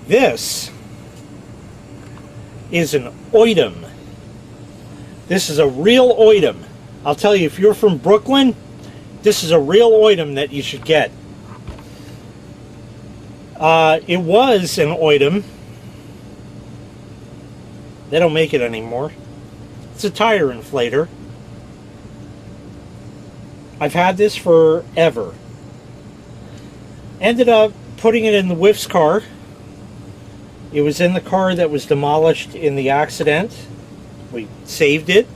This is an Oittm. This is a real Oittm. I'll tell you, if you're from Brooklyn, this is a real Oittm that you should get. It was an Oittm. They don't make it anymore. It's a tire inflator. I've had this forever. Ended up putting it in the Whiff's car. It was in the car that was demolished in the accident. We saved it.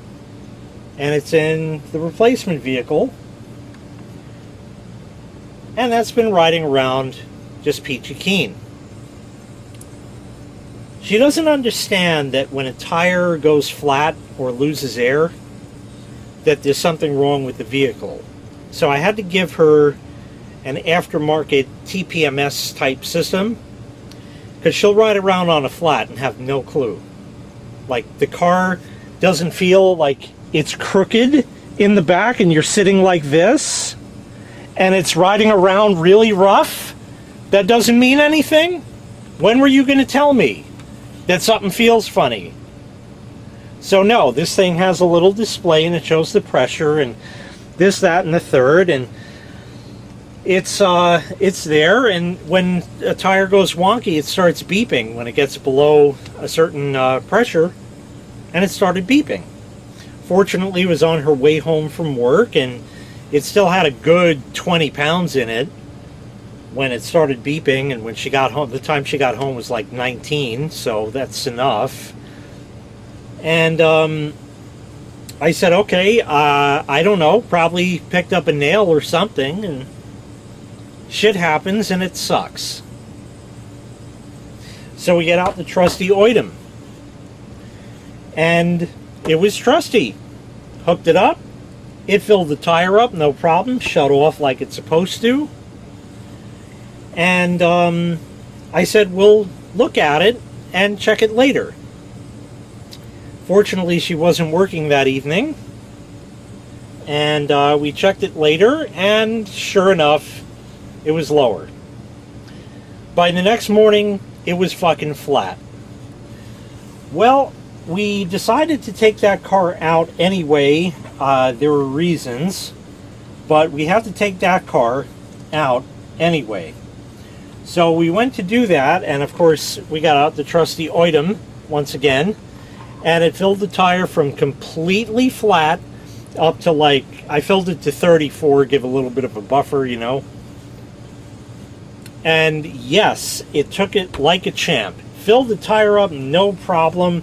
And it's in the replacement vehicle. And that's been riding around just peachy keen. She doesn't understand that when a tire goes flat or loses air, that there's something wrong with the vehicle. So I had to give her an aftermarket TPMS type system, because she'll ride around on a flat and have no clue. Like, the car doesn't feel like it's crooked in the back and you're sitting like this and it's riding around really rough. That doesn't mean anything. When were you going to tell me that something feels funny? So no, this thing has a little display and it shows the pressure and this, that, and the third, and it's there, and when a tire goes wonky, it starts beeping when it gets below a certain pressure, and it started beeping. Fortunately, it was on her way home from work, and it still had a good 20 pounds in it when it started beeping, and when she got home, the time she got home was like 19, so that's enough. And I said, okay, I don't know, probably picked up a nail or something, and shit happens and it sucks. So we get out the trusty Oittm. And it was trusty. Hooked it up. It filled the tire up, no problem. Shut off like it's supposed to. And I said, we'll look at it and check it later. Fortunately, she wasn't working that evening. And we checked it later, and sure enough, it was lower. By the next morning, it was fucking flat. Well, we decided to take that car out anyway. There were reasons, but we had to take that car out anyway. So we went to do that, and of course, we got out the trusty Oittm once again, and it filled the tire from completely flat up to, like, I filled it to 34, give a little bit of a buffer, you know. And yes, it took it like a champ. Filled the tire up, no problem.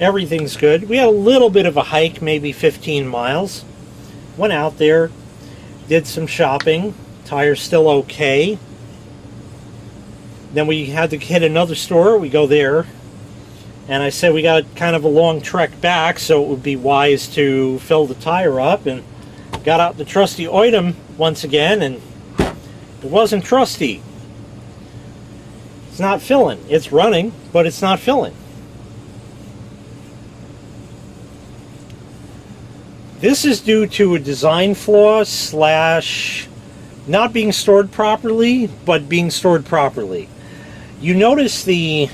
Everything's good. We had a little bit of a hike, maybe 15 miles. Went out there, did some shopping. Tire's still okay. Then we had to hit another store. We go there. And I said we got kind of a long trek back, so it would be wise to fill the tire up. And got out the trusty Oittm once again, and it wasn't trusty. It's not filling. It's running, but it's not filling. This is due to a design flaw slash not being stored properly, but being stored properly. You notice the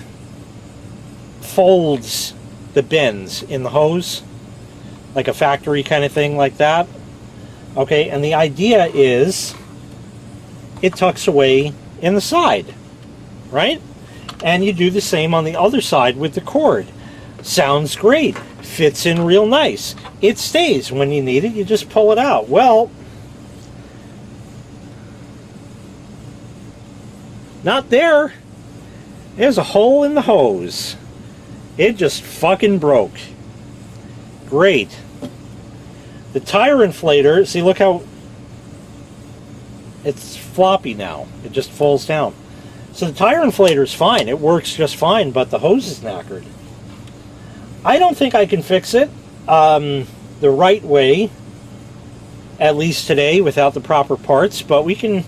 folds, the bends in the hose, like a factory kind of thing like that. Okay, and the idea is it tucks away in the side, right? And you do the same on the other side with the cord. Sounds great. Fits in real nice. It stays. When you need it, you just pull it out. Well, not there. There's a hole in the hose. It just fucking broke. Great. The tire inflator, see, look how it's floppy now. It just falls down. So the tire inflator is fine. It works just fine, but the hose is knackered. I don't think I can fix it the right way, at least today, without the proper parts, but we can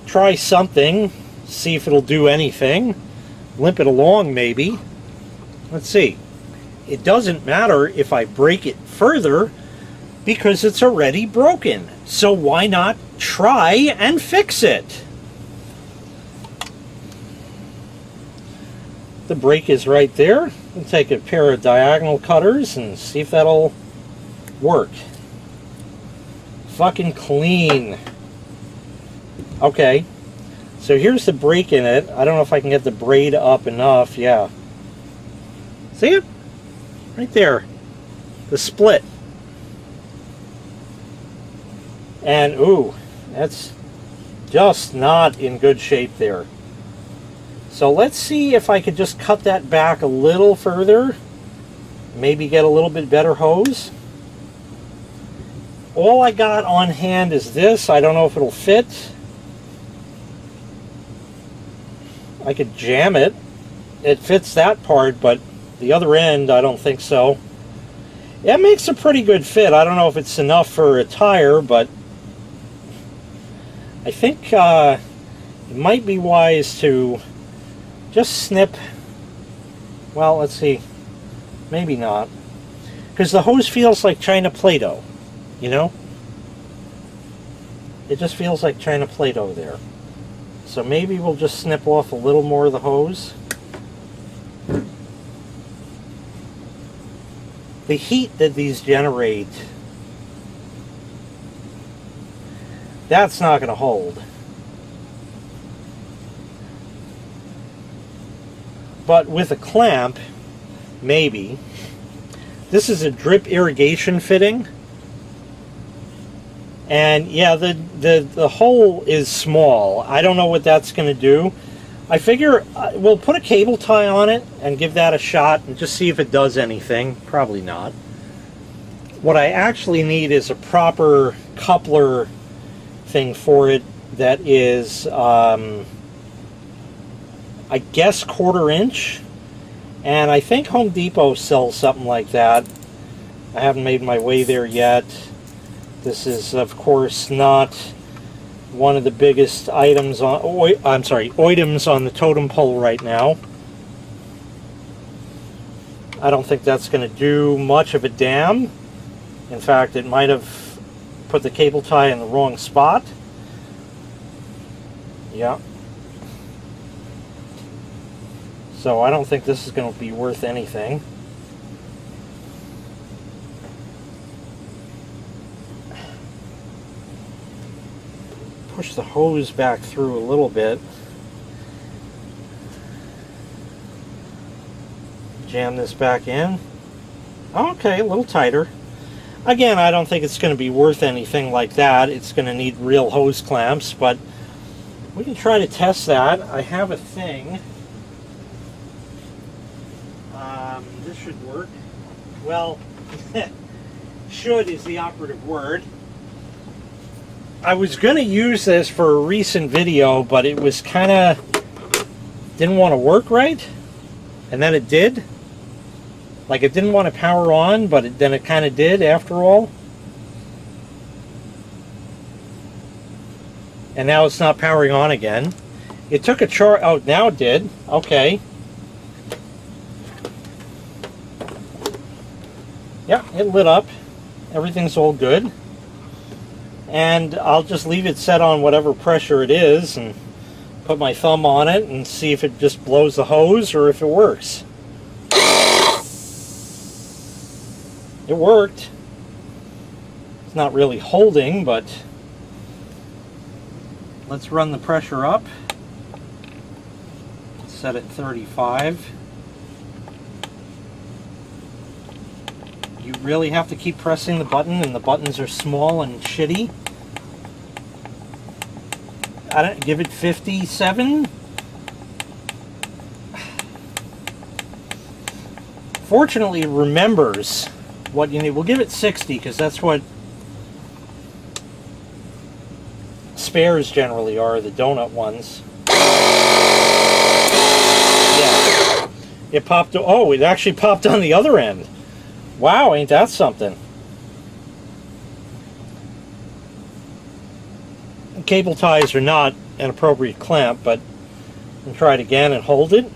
try something, see if it'll do anything. Limp it along, maybe. Let's see. It doesn't matter if I break it further because it's already broken. So why not try and fix it? the brake is right there. We'll take a pair of diagonal cutters and see if that'll work. Fucking clean. Okay, so here's the brake in it. I don't know if I can get the braid up enough. Yeah. See it? Right there. The split. And, ooh, that's just not in good shape there. So let's see if I could just cut that back a little further. Maybe get a little bit better hose. All I got on hand is this. I don't know if it'll fit. I could jam it. It fits that part, but the other end, I don't think so. It makes a pretty good fit. I don't know if it's enough for a tire, but I think it might be wise to just snip. Well, let's see. Maybe not. Because the hose feels like China Play-Doh, you know? It just feels like China Play-Doh there. So maybe we'll just snip off a little more of the hose. The heat that these generate, that's not going to hold. But with a clamp, maybe. This is a drip irrigation fitting. And yeah, the hole is small. I don't know what that's going to do. I figure we'll put a cable tie on it and give that a shot and just see if it does anything. Probably not. What I actually need is a proper coupler thing for it that is, I guess, 1/4 inch. And I think Home Depot sells something like that. I haven't made my way there yet. This is, of course, not one of the biggest items on, items on the totem pole right now. I don't think that's going to do much of a damn. In fact, it might have put the cable tie in the wrong spot. Yeah. So I don't think this is going to be worth anything. Push the hose back through a little bit. Jam this back in. Okay, a little tighter. Again, I don't think it's going to be worth anything like that. It's going to need real hose clamps, but we can try to test that. I have a thing. This should work. Well, should is the operative word. I was going to use this for a recent video, but it was kind of didn't want to work right, and then it did. Like, it didn't want to power on, but then it kind of did after all. And now it's not powering on again. It took a charge. Oh, now it did. Okay. Yeah, it lit up. Everything's all good. And I'll just leave it set on whatever pressure it is and put my thumb on it and see if it just blows the hose or if it works. It worked. It's not really holding, but let's run the pressure up. Set it 35. You really have to keep pressing the button, and the buttons are small and shitty. I don't give it 57. Fortunately, it remembers what you need. We'll give it 60 because that's what spares generally are, the donut ones. Yeah. It popped. Oh, it actually popped on the other end. Wow, ain't that something? Cable ties are not an appropriate clamp, but I'll try it again and hold it.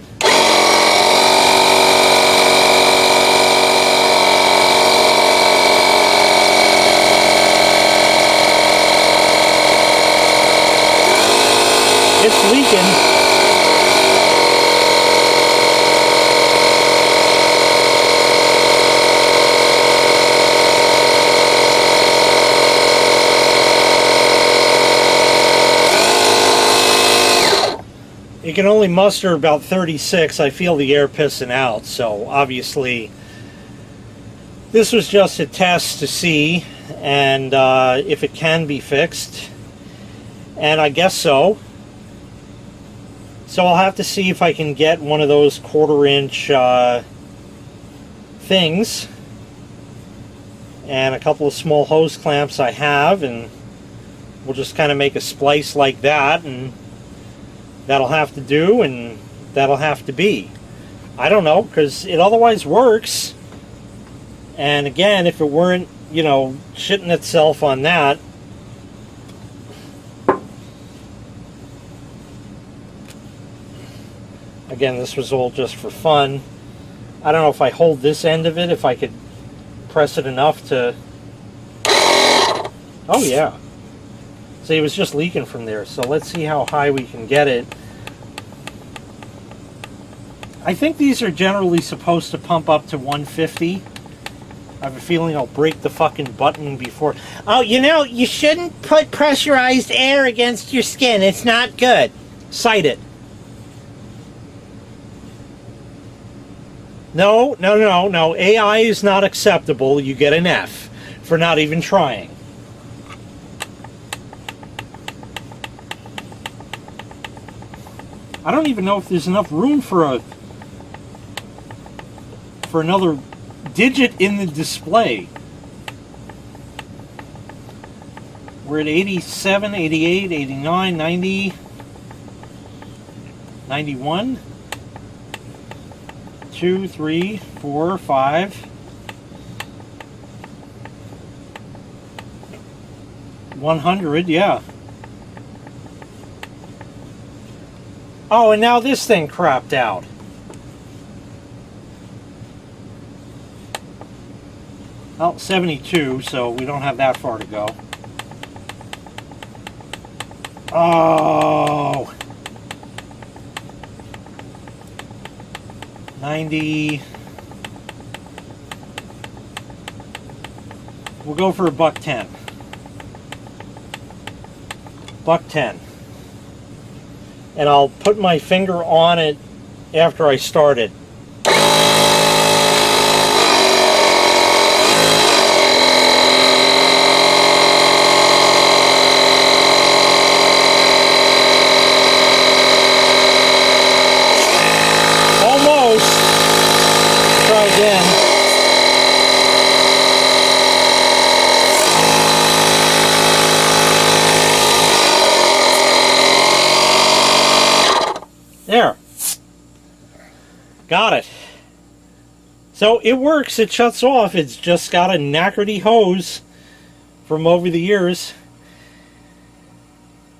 It's leaking. you can only muster about 36. I feel the air pissing out, so obviously this was just a test to see and if it can be fixed, and I guess so. So I'll have to see if I can get one of those 1/4 inch things and a couple of small hose clamps I have, and we'll just kind of make a splice like that, and that'll have to do, and that'll have to be. I don't know, because it otherwise works. And again, if it weren't, you know, shitting itself on that, again, this was all just for fun. I don't know if I hold this end of it, if I could press it enough to... Oh yeah. See, it was just leaking from there, so let's see how high we can get it. I think these are generally supposed to pump up to 150. I have a feeling I'll break the fucking button before... Oh, you know, you shouldn't put pressurized air against your skin. It's not good. Sight it. No, no, no, no. AI is not acceptable. You get an F for not even trying. I don't even know if there's enough room for another digit in the display. We're at 87, 88, 89, 90, 91, 2, 3, 4, 5, 100, yeah. Oh, and now this thing crapped out. Well, 72, so we don't have that far to go. Oh! 90. We'll go for a $1.10. $1.10. And I'll put my finger on it after I start it. Almost. Try again. There. Got it. So it works, it shuts off. It's just got a knackery hose from over the years.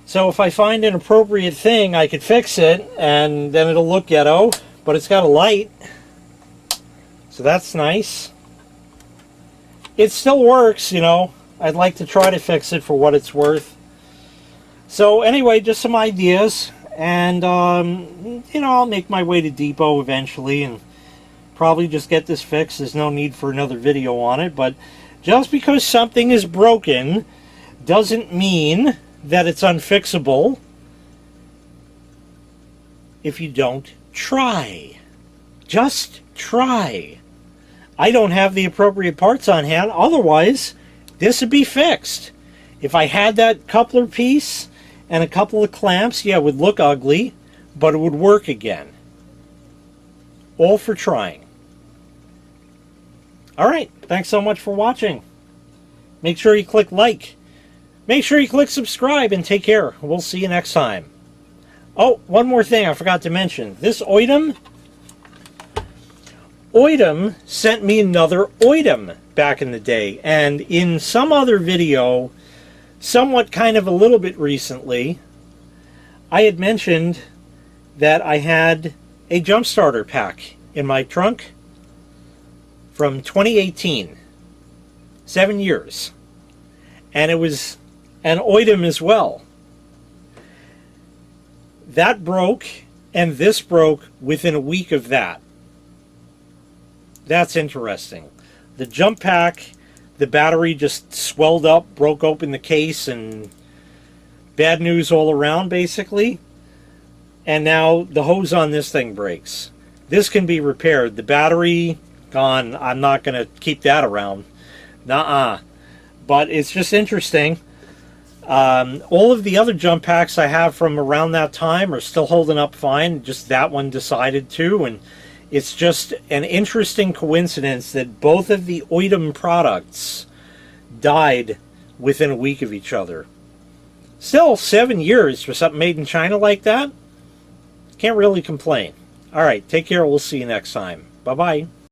So if I find an appropriate thing, I could fix it, and then it'll look ghetto, but it's got a light. So that's nice. It still works, you know. I'd like to try to fix it for what it's worth. So anyway, just some ideas. And, you know, I'll make my way to Depot eventually and probably just get this fixed. There's no need for another video on it. But just because something is broken doesn't mean that it's unfixable if you don't try. Just try. I don't have the appropriate parts on hand. Otherwise, this would be fixed. If I had that coupler piece and a couple of clamps, yeah, it would look ugly, but it would work again. All for trying. Alright, thanks so much for watching. Make sure you click like. Make sure you click subscribe, and take care. We'll see you next time. Oh, one more thing I forgot to mention. This Oittm sent me another Oittm back in the day, and in some other video, somewhat kind of a little bit recently, I had mentioned that I had a jump starter pack in my trunk from 2018, 7 years, and it was an Oittm as well. That broke, and this broke within a week of that. That's interesting. The jump pack, the battery just swelled up, broke open the case, and bad news all around, basically. and now the hose on this thing breaks. This can be repaired. The battery, gone. I'm not going to keep that around. Nuh-uh. But it's just interesting. All of the other jump packs I have from around that time are still holding up fine. Just that one decided to. And it's just an interesting coincidence that both of the Oittm products died within a week of each other. Still, 7 years for something made in China like that? Can't really complain. All right, take care. We'll see you next time. Bye-bye.